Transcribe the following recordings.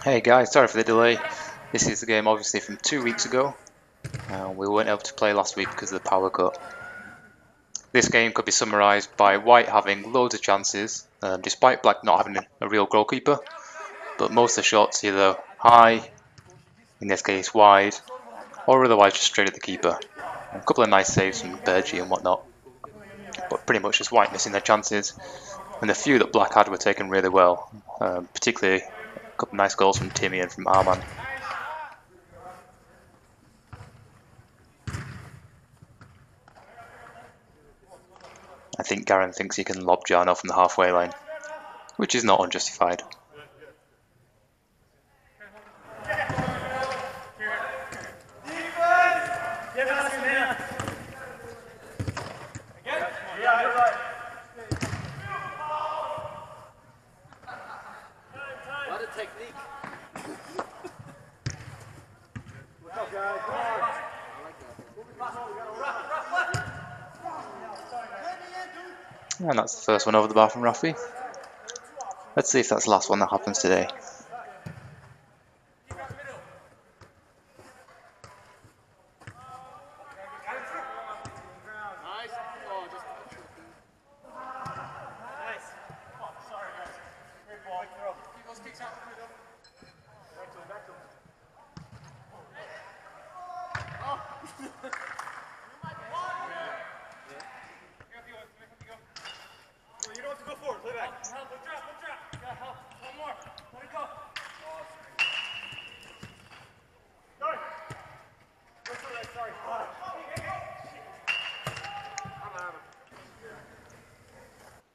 Hey guys, sorry for the delay. This is the game obviously from 2 weeks ago. We weren't able to play last week because of the power cut. This game could be summarised by White having loads of chances, despite Black not having a real goalkeeper. But most of the shots either high, in this case wide, or otherwise just straight at the keeper. A couple of nice saves from Bergie and whatnot. But pretty much just White missing their chances. And the few that Black had were taken really well, particularly a couple of nice goals from Timmy and from Arman. I think Garen thinks he can lob Jarno from the halfway line, which is not unjustified. And that's the first one over the bar from Rafi. Let's see if that's the last one that happens today.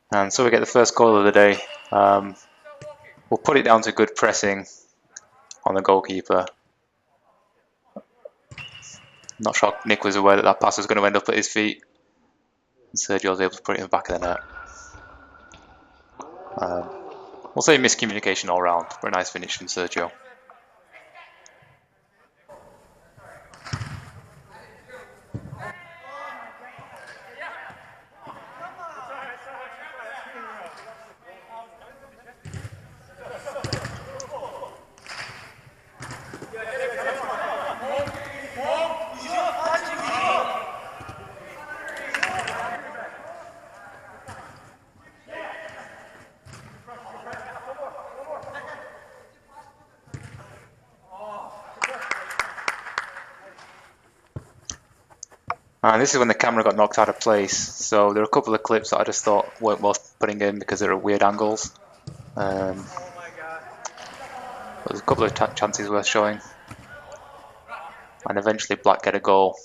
And so we get the first goal of the day. We'll put it down to good pressing on the goalkeeper. Not sure Nick was aware that that pass was going to end up at his feet. And Sergio was able to put it in the back of the net. We'll say miscommunication all round, but a nice finish from Sergio. And this is when the camera got knocked out of place, so there are a couple of clips that I just thought weren't worth putting in because they're at weird angles. There's a couple of chances worth showing. And eventually Black get a goal.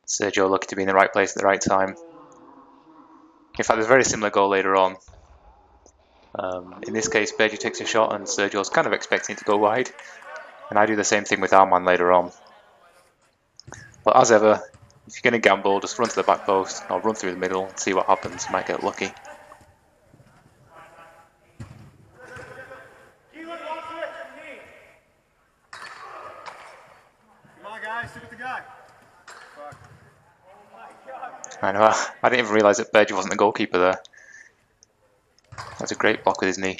Sergio lucky to be in the right place at the right time. In fact, there's a very similar goal later on. In this case, Bergie takes a shot and Sergio's kind of expecting it to go wide. And I do the same thing with Arman later on. But as ever, if you're going to gamble, just run to the back post or run through the middle and see what happens. You might get lucky. I know, I didn't even realise that Bergie wasn't the goalkeeper there. That's a great block with his knee.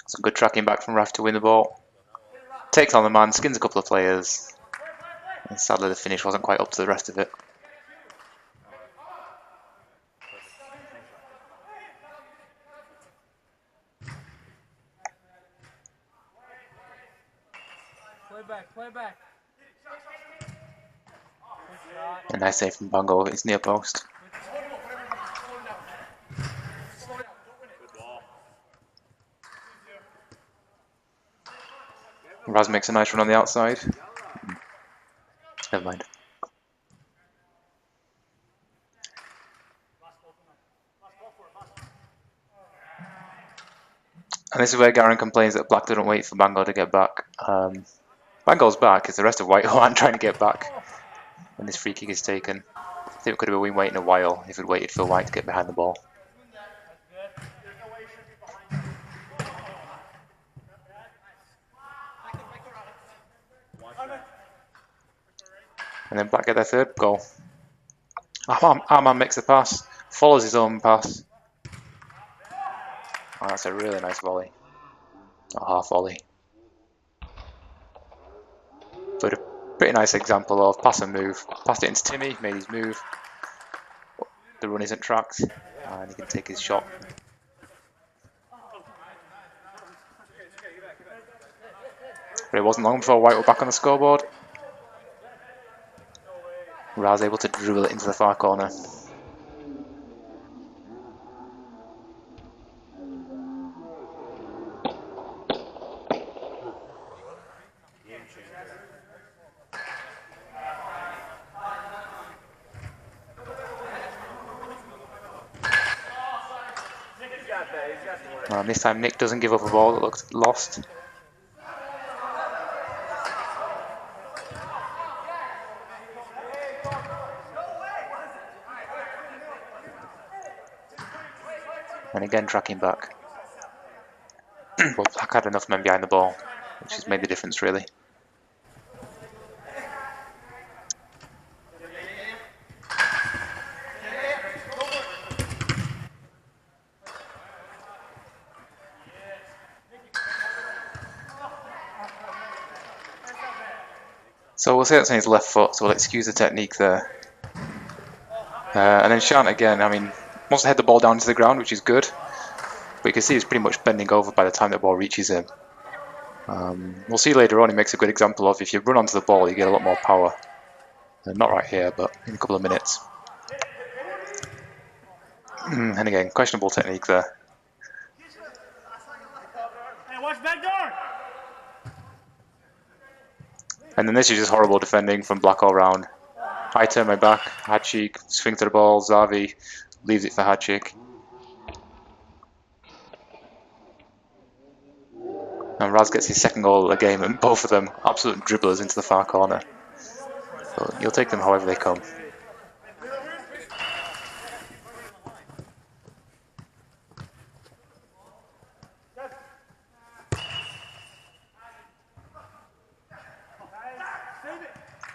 Some good tracking back from Raf to win the ball. Takes on the man, skins a couple of players. And sadly the finish wasn't quite up to the rest of it. Play back. A nice save from Bongo against near post. Raz makes a nice run on the outside. Never mind. And this is where Garen complains that Black didn't wait for Bango to get back. Bango's back, it's the rest of White who aren't trying to get back when this free kick is taken. I think we could have been waiting a while if we'd waited for White to get behind the ball. And then Black get their third goal. Arman makes the pass, follows his own pass. Oh, that's a really nice volley. A half volley. But a pretty nice example of pass and move. Passed it into Timmy, made his move. The run isn't tracked, and he can take his shot. But it wasn't long before White were back on the scoreboard. Raz able to dribble it into the far corner. This time Nick doesn't give up a ball that looked lost. And again tracking back. Well, Black had enough men behind the ball, which has made the difference really. So we'll say that's on his left foot, so we'll excuse the technique there. And then Shant again, I mean, wants to head the ball down to the ground, which is good. But you can see he's pretty much bending over by the time the ball reaches him. We'll see later on, he makes a good example of if you run onto the ball, you get a lot more power. Not right here, but in a couple of minutes. And again, questionable technique there. Hey, watch back door! And then this is just horrible defending from Black all round. I turn my back, Hadchik, swing to the ball, Zavi leaves it for Hadchik. And Raz gets his second goal of the game, and both of them absolute dribblers into the far corner. So you'll take them however they come.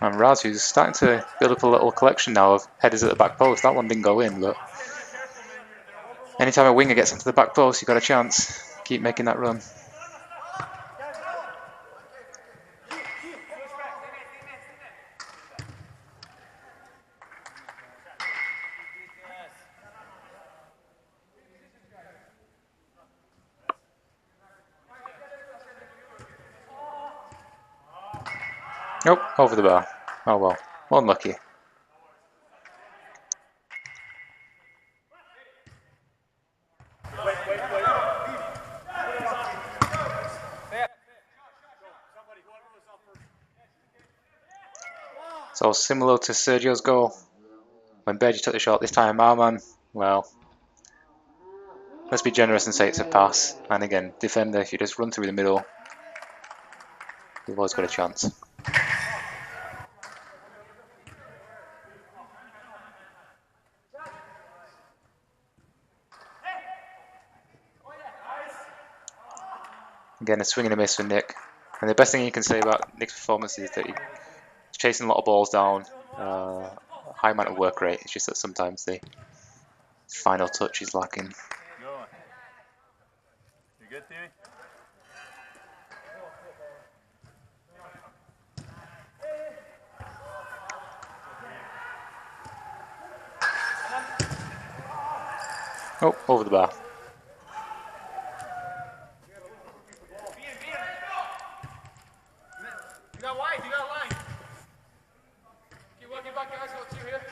And Raz, who's starting to build up a little collection now of headers at the back post. That one didn't go in, but anytime a winger gets into the back post, you've got a chance. Keep making that run. Nope, over the bar. Oh well, unlucky. So similar to Sergio's goal, when Bergie took the shot, this time Arman, well, let's be generous and say it's a pass. And again, defender, if you just run through the middle, you've always got a chance. Again, a swing and a miss for Nick. And the best thing you can say about Nick's performance is that he's chasing a lot of balls down, high amount of work rate. It's just that sometimes the final touch is lacking. You good, Timmy? Oh, over the bar. You got wide, you got line. Keep walking back, guys. Got two here.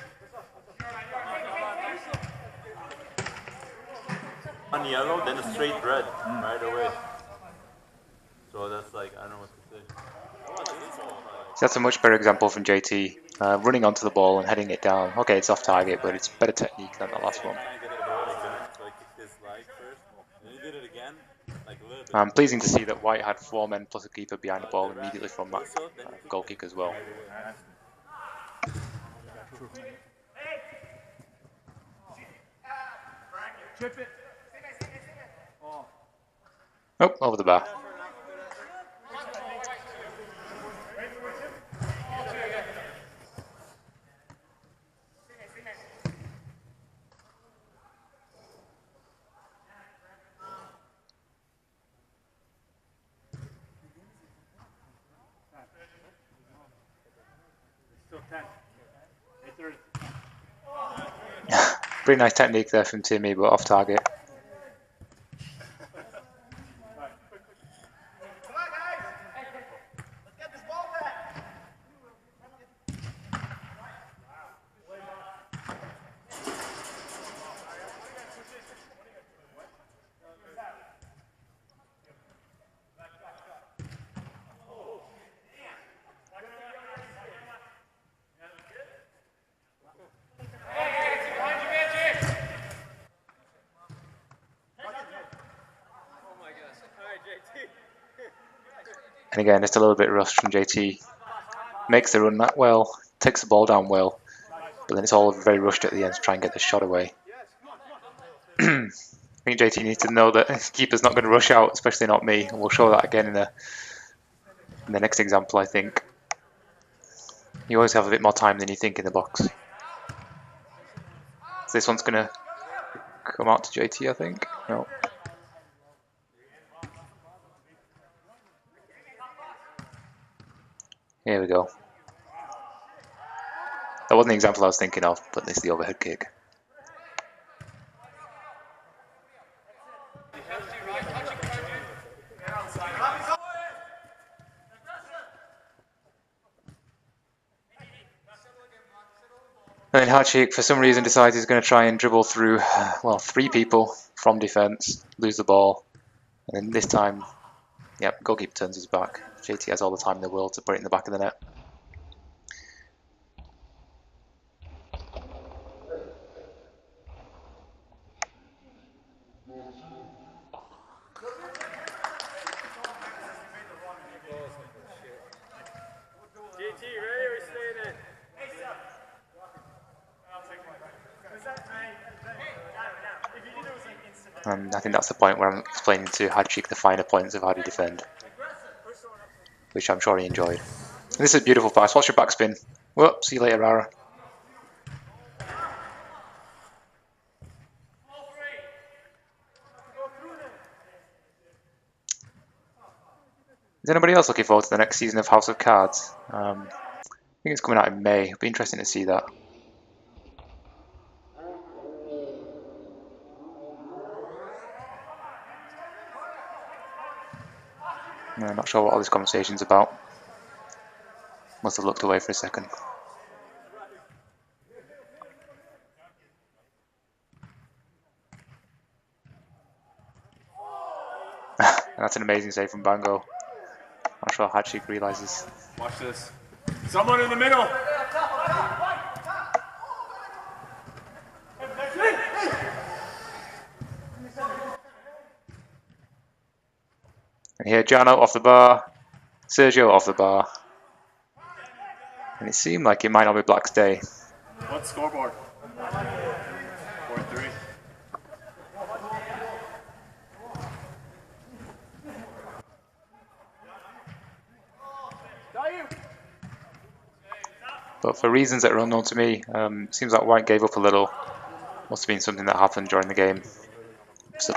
One yellow, then a straight red right away. So that's like, I don't know what to say. So that's a much better example from JT. Running onto the ball and heading it down. Okay, it's off target, but it's better technique than the last one. Pleasing to see that White had 4 men plus a keeper behind the ball immediately from that goal kick as well. Oh, over the bar. Pretty nice technique there from Timmy, but off target. And again, just a little bit rushed from JT. Makes the run that well, takes the ball down well, but then it's all very rushed at the end to try and get the shot away. I think JT needs to know that the keeper's not going to rush out, especially not me, and we'll show that again in the next example, I think. You always have a bit more time than you think in the box. So this one's going to come out to JT, I think. No. Here we go. That wasn't the example I was thinking of, but this is the overhead kick. And then Hachik, for some reason, decides he's going to try and dribble through, well, 3 people from defence, lose the ball. And then this time, yep, goalkeeper turns his back. JT has all the time in the world to put it in the back of the net. And I think that's the point where I'm explaining to Hachik the finer points of how to defend, which I'm sure he enjoyed. And this is a beautiful pass. Watch your backspin. Whoop, see you later, Rara. Is anybody else looking forward to the next season of House of Cards? I think it's coming out in May. It'll be interesting to see that. I'm not sure what all this conversation's about. Must have looked away for a second. That's an amazing save from Bango. Not sure Hachik realizes. Watch this. Someone in the middle. And here, Jano off the bar, Sergio off the bar. And it seemed like it might not be Black's day. What's scoreboard? 4-3. But for reasons that are unknown to me, it seems like White gave up a little. Must have been something that happened during the game.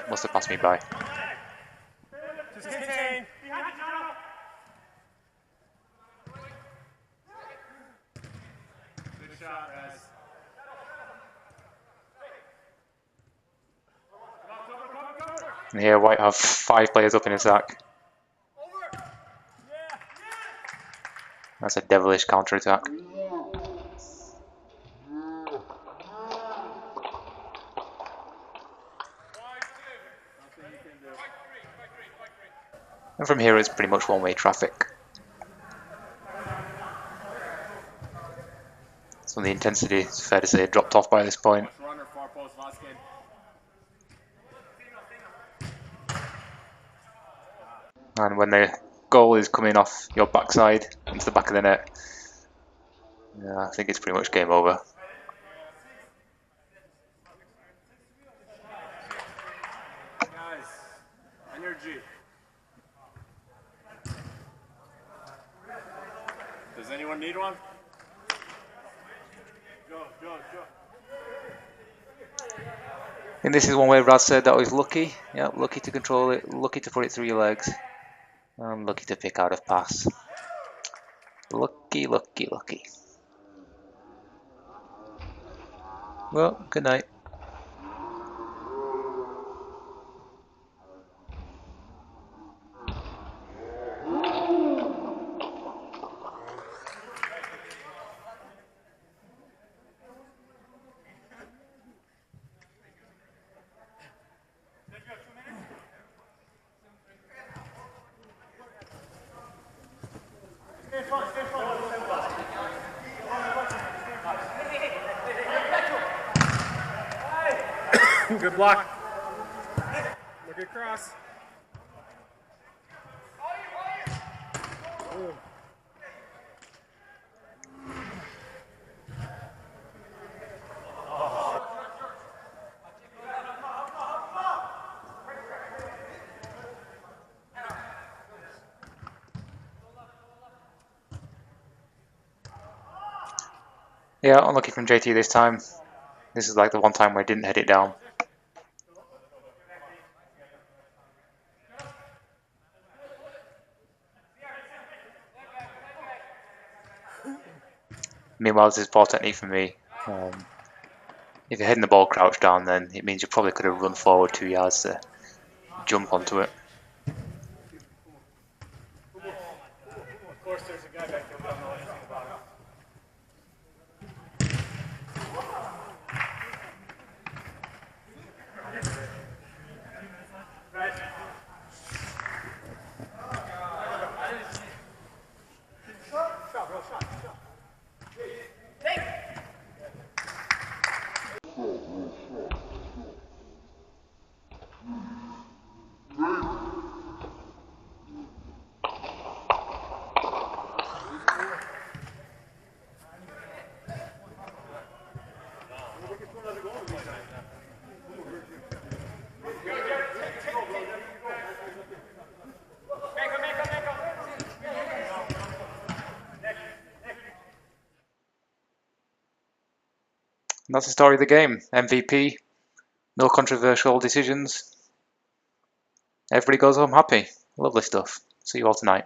Must have passed me by. Just contain. Good shot, guys. And here White have 5 players up in a sack. That's a devilish counter-attack. And from here it's pretty much one-way traffic. So the intensity, it's fair to say, dropped off by this point. And when the goal is coming off your backside into the back of the net, yeah, I think it's pretty much game over. Guys, energy. Does anyone need one? Go, go, go. And this is one where Brad said that I was lucky. Yeah, lucky to control it, lucky to put it through your legs. I'm lucky to pick out a pass. Lucky, lucky, lucky. Well, good night. Good block. Look across. Yeah, unlucky from JT this time. This is like the one time where I didn't head it down. Meanwhile, this is ball technique for me. If you're heading the ball crouched down, then it means you probably could have run forward 2 yards to jump onto it. Of course, there's a guy back there. We don't know anything about him. And that's the story of the game. MVP, no controversial decisions. Everybody goes home happy. Lovely stuff. See you all tonight.